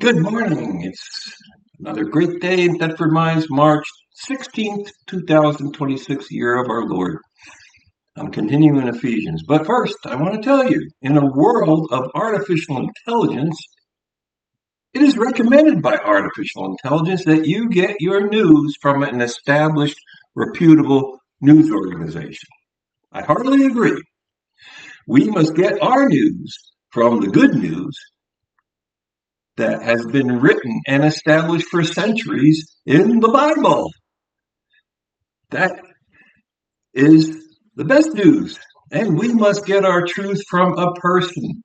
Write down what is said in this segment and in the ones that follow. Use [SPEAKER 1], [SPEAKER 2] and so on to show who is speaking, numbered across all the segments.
[SPEAKER 1] Good morning. It's another great day in Thetford Mines, March 16th, 2026, year of our Lord. I'm continuing Ephesians. But first, I want to tell you, in a world of artificial intelligence, it is recommended by artificial intelligence that you get your news from an established, reputable news organization. I heartily agree. We must get our news from the good news that has been written and established for centuries in the Bible. That is the best news. And we must get our truth from a person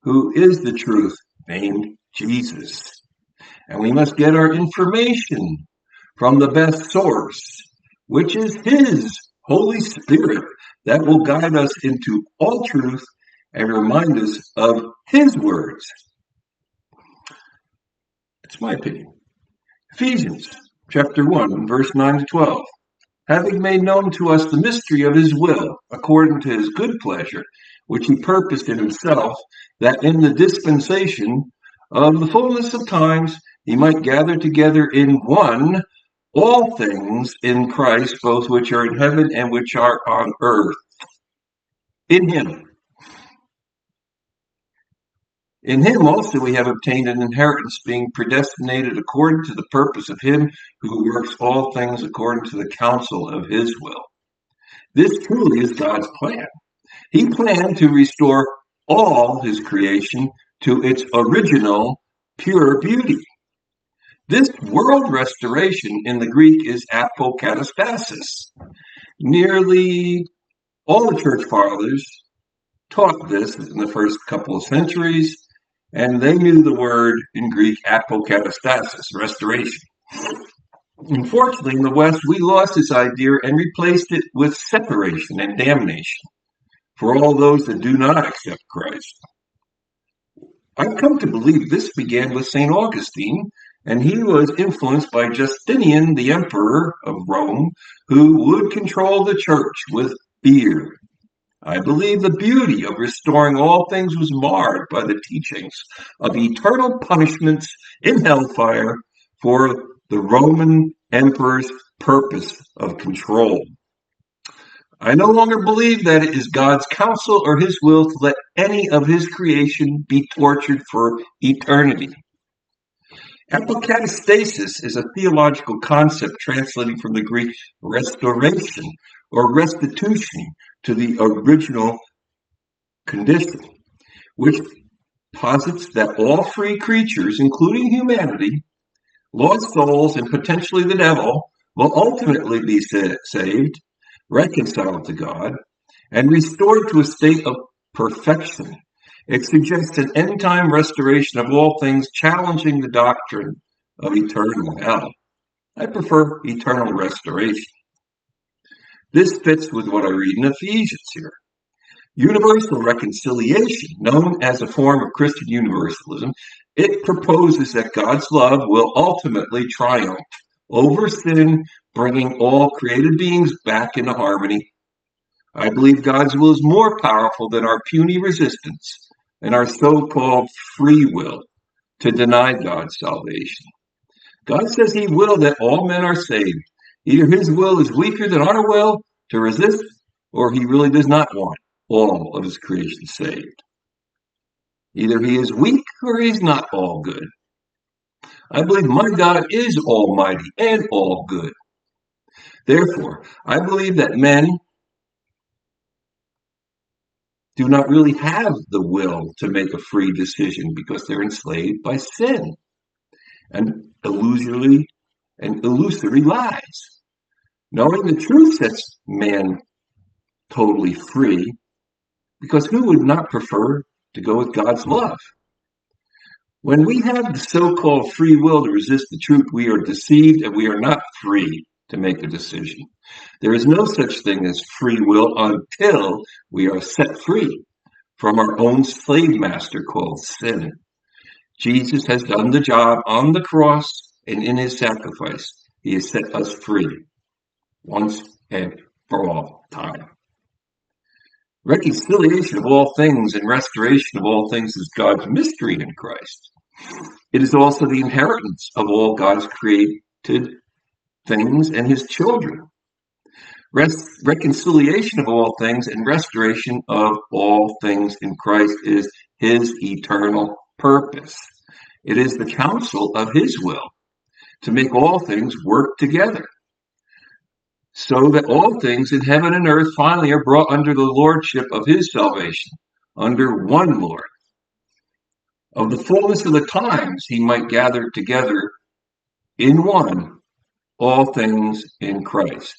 [SPEAKER 1] who is the truth, named Jesus. And we must get our information from the best source, which is His Holy Spirit, that will guide us into all truth and remind us of His words. It's my opinion. Ephesians chapter 1, verse 9 to 12. Having made known to us the mystery of His will, according to His good pleasure, which He purposed in Himself, that in the dispensation of the fullness of times He might gather together in one all things in Christ, both which are in heaven and which are on earth. In Him. In Him also we have obtained an inheritance, being predestinated according to the purpose of Him who works all things according to the counsel of His will. This truly is God's plan. He planned to restore all His creation to its original pure beauty. This world restoration in the Greek is apokatastasis. Nearly all the church fathers taught this in the first couple of centuries, and they knew the word in Greek apokatastasis, restoration. Unfortunately, in the West, we lost this idea and replaced it with separation and damnation for all those that do not accept Christ. I've come to believe this began with St. Augustine, and he was influenced by Justinian, the emperor of Rome, who would control the church with fear. I believe the beauty of restoring all things was marred by the teachings of eternal punishments in hellfire for the Roman emperor's purpose of control. I no longer believe that it is God's counsel or His will to let any of His creation be tortured for eternity. Apokatastasis is a theological concept translating from the Greek restoration or restitution to the original condition, which posits that all free creatures, including humanity, lost souls, and potentially the devil, will ultimately be saved, reconciled to God, and restored to a state of perfection. It suggests an end-time restoration of all things, challenging the doctrine of eternal hell. I prefer eternal restoration. This fits with what I read in Ephesians here. Universal reconciliation, known as a form of Christian universalism, it proposes that God's love will ultimately triumph over sin, bringing all created beings back into harmony. I believe God's will is more powerful than our puny resistance and our so-called free will to deny God's salvation. God says He will that all men are saved. Either His will is weaker than our will to resist, or He really does not want all of His creation saved. Either He is weak or He is not all good. I believe my God is almighty and all good. Therefore, I believe that men do not really have the will to make a free decision because they're enslaved by sin and illusory lies. Knowing the truth sets man totally free, because who would not prefer to go with God's love? When we have the so-called free will to resist the truth, we are deceived and we are not free to make a decision. There is no such thing as free will until we are set free from our own slave master called sin. Jesus has done the job on the cross, and in His sacrifice, He has set us free once and for all time. Reconciliation of all things and restoration of all things is God's mystery in Christ. It is also the inheritance of all God's created things and his children. Reconciliation of all things and restoration of all things in Christ is his eternal purpose. It is the counsel of his will to make all things work together, so that all things in heaven and earth finally are brought under the lordship of his salvation, under one Lord. Of the fullness of the times he might gather together in one all things in Christ.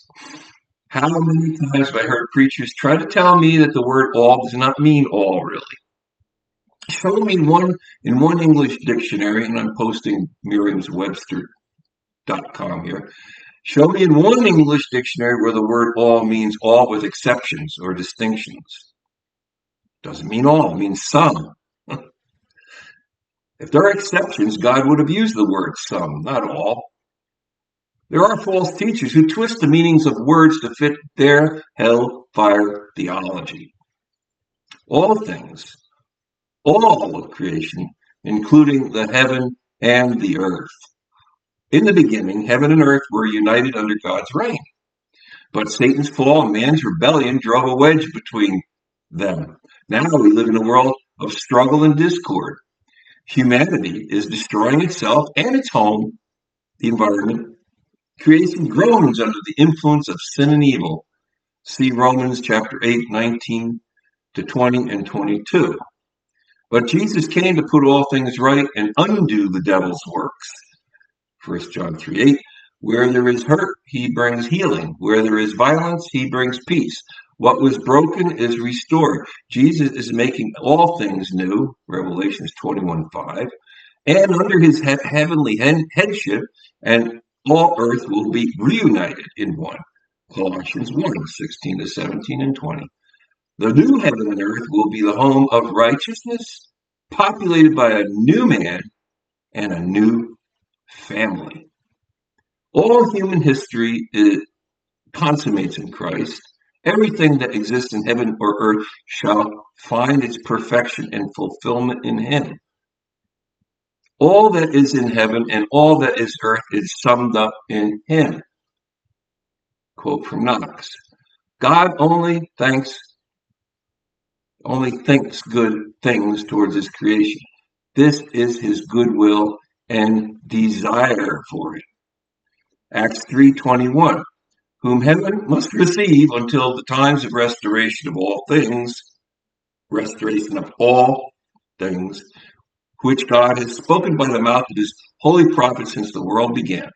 [SPEAKER 1] How many times have I heard preachers try to tell me that the word all does not mean all, really? Show me in one English dictionary, and I'm posting Merriam-Webster.com here. Show me in one English dictionary where the word all means all with exceptions or distinctions. Doesn't mean all, it means some. If there are exceptions, God would have used the word some, not all. There are false teachers who twist the meanings of words to fit their hellfire theology. All things, all of creation, including the heaven and the earth. In the beginning, heaven and earth were united under God's reign. But Satan's fall and man's rebellion drove a wedge between them. Now we live in a world of struggle and discord. Humanity is destroying itself and its home, the environment. Creation groans under the influence of sin and evil. See Romans chapter 8, 19 to 20 and 22. But Jesus came to put all things right and undo the devil's works. 1 John 3, 8. Where there is hurt, he brings healing. Where there is violence, he brings peace. What was broken is restored. Jesus is making all things new, Revelations 21:5, and under his heavenly headship, and all earth will be reunited in one, Colossians 1:16 to 17 and 20. The new heaven and earth will be the home of righteousness, populated by a new man and a new family. All human history consummates in Christ. Everything that exists in heaven or earth shall find its perfection and fulfillment in him. All that is in heaven and all that is earth is summed up in him. Quote from Knox. God only thinks good things towards his creation. This is his goodwill and desire for it. Acts 3:21, whom heaven must receive until the times of restoration of all things, which God has spoken by the mouth of his holy prophets since the world began.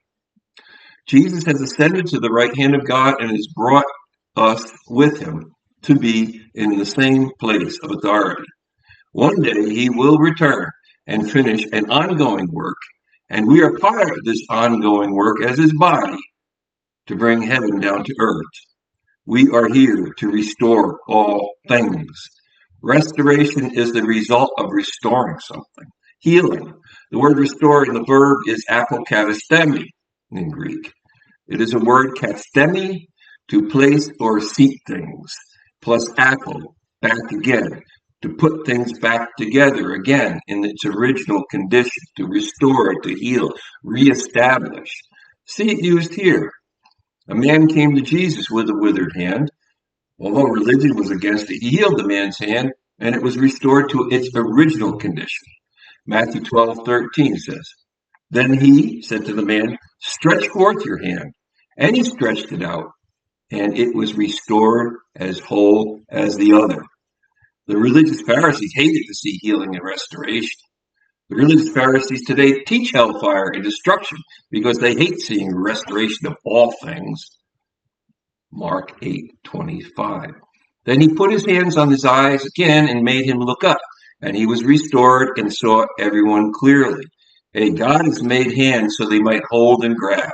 [SPEAKER 1] Jesus has ascended to the right hand of God and has brought us with him to be in the same place of authority. One day he will return and finish an ongoing work, and we are part of this ongoing work as his body to bring heaven down to earth. We are here to restore all things. Restoration is the result of restoring something. Healing. The word restore in the verb is apokatastemi in Greek. It is a word katastemi, to place or seat things, plus apo, back again, to put things back together again in its original condition, to restore, to heal, reestablish. See it used here. A man came to Jesus with a withered hand. Although religion was against it, he healed the man's hand, and it was restored to its original condition. Matthew 12:13 says, Then he said to the man, Stretch forth your hand. And he stretched it out, and it was restored as whole as the other. The religious Pharisees hated to see healing and restoration. The religious Pharisees today teach hellfire and destruction because they hate seeing restoration of all things. Mark 8:25. Then he put his hands on his eyes again and made him look up, and he was restored and saw everyone clearly. Hey, God has made hands so they might hold and grab.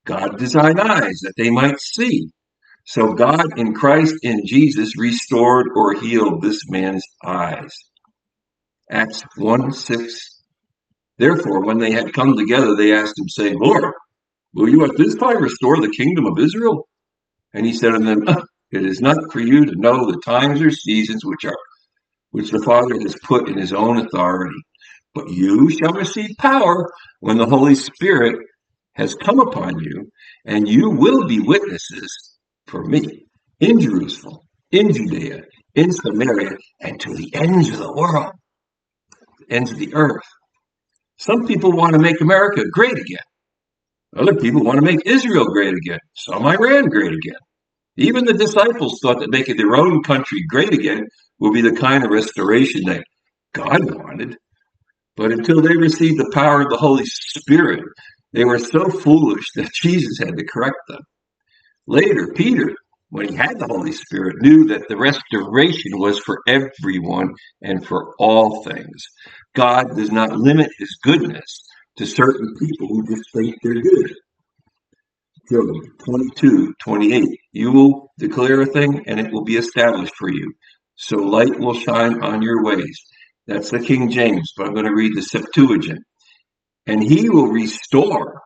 [SPEAKER 1] God designed eyes that they might see. So God in Christ in Jesus restored or healed this man's eyes. Acts 1:6. Therefore, when they had come together, they asked him, saying, Lord, will you at this time restore the kingdom of Israel? And he said to them, It is not for you to know the times or seasons which the Father has put in his own authority, But you shall receive power when the Holy Spirit has come upon you, and you will be witnesses for me in Jerusalem, in Judea, in Samaria, and to the ends of the world, ends of the earth. Some people want to make America great again. Other people want to make Israel great again. Some Iran great again. Even the disciples thought that making their own country great again would be the kind of restoration that God wanted. But until they received the power of the Holy Spirit, they were so foolish that Jesus had to correct them. Later, Peter, when he had the Holy Spirit, knew that the restoration was for everyone and for all things. God does not limit his goodness to certain people who just think they're good. Job 22:28. You will declare a thing and it will be established for you. So light will shine on your ways. That's the King James, but I'm going to read the Septuagint. And he will restore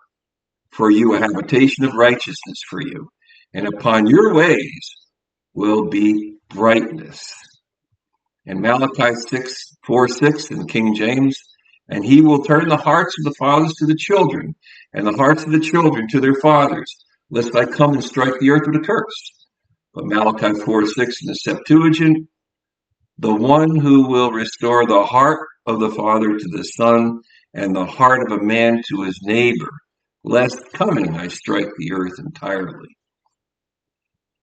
[SPEAKER 1] for you a habitation of righteousness for you. And upon your ways will be brightness. And Malachi 6:4-6 in King James, and he will turn the hearts of the fathers to the children, and the hearts of the children to their fathers, lest I come and strike the earth with a curse. But Malachi 4:6 in the Septuagint, the one who will restore the heart of the father to the son, and the heart of a man to his neighbor, lest coming I strike the earth entirely.